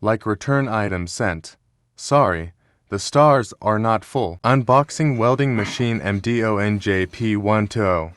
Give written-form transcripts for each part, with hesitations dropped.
like return item sent. Sorry, the stars are not full. Unboxing welding machine MDON JP-120.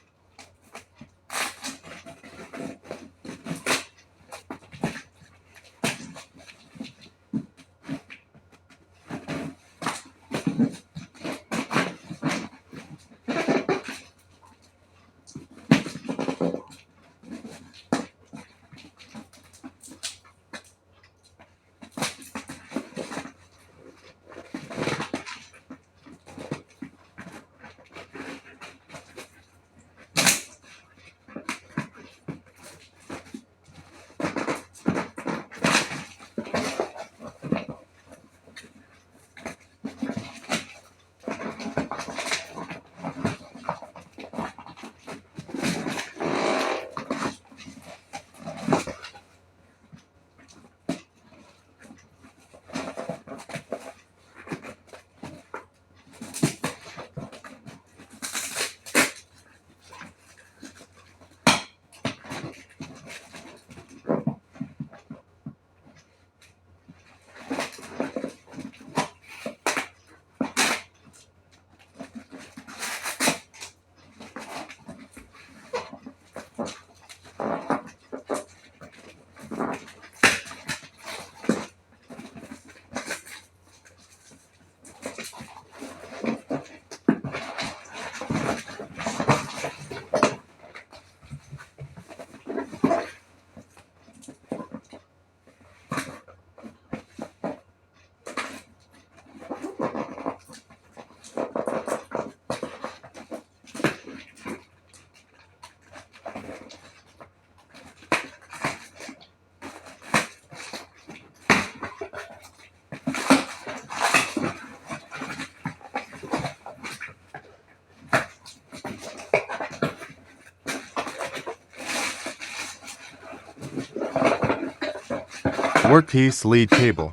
Workpiece lead cable.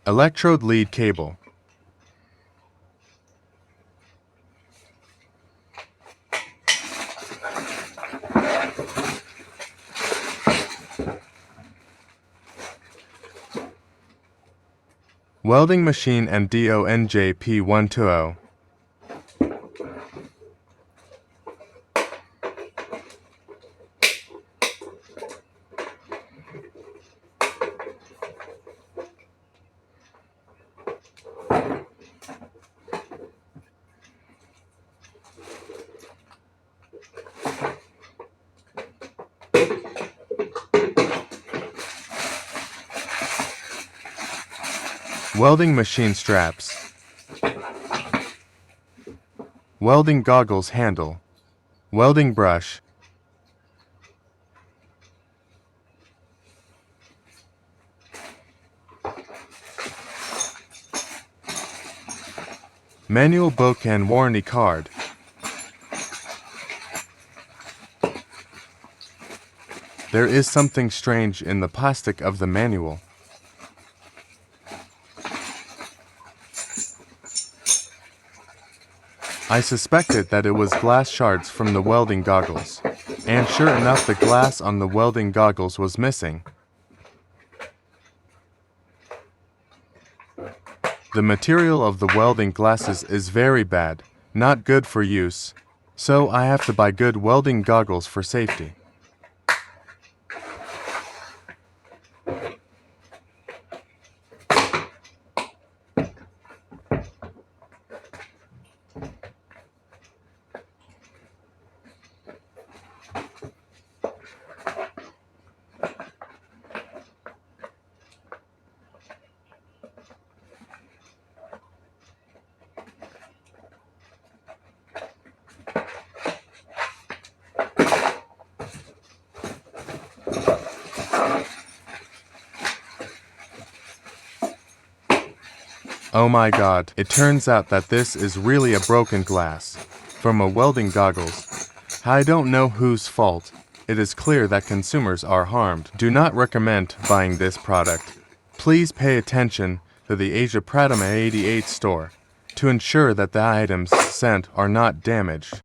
Electrode lead cable. Welding machine MDON JP-120. Welding machine straps. Welding goggles handle. Welding brush. Manual book and warranty card. There is something strange in the plastic of the manual. I suspected that it was glass shards from the welding goggles, and sure enough the glass on the welding goggles was missing. The material of the welding glasses is very bad, not good for use, so I have to buy good welding goggles for safety. Oh my god, it turns out that this is really a broken glass from a welding goggles. I don't know whose fault. It is clear that consumers are harmed. Do not recommend buying this product. Please pay attention to the Asia Pradama 88 store to ensure that the items sent are not damaged.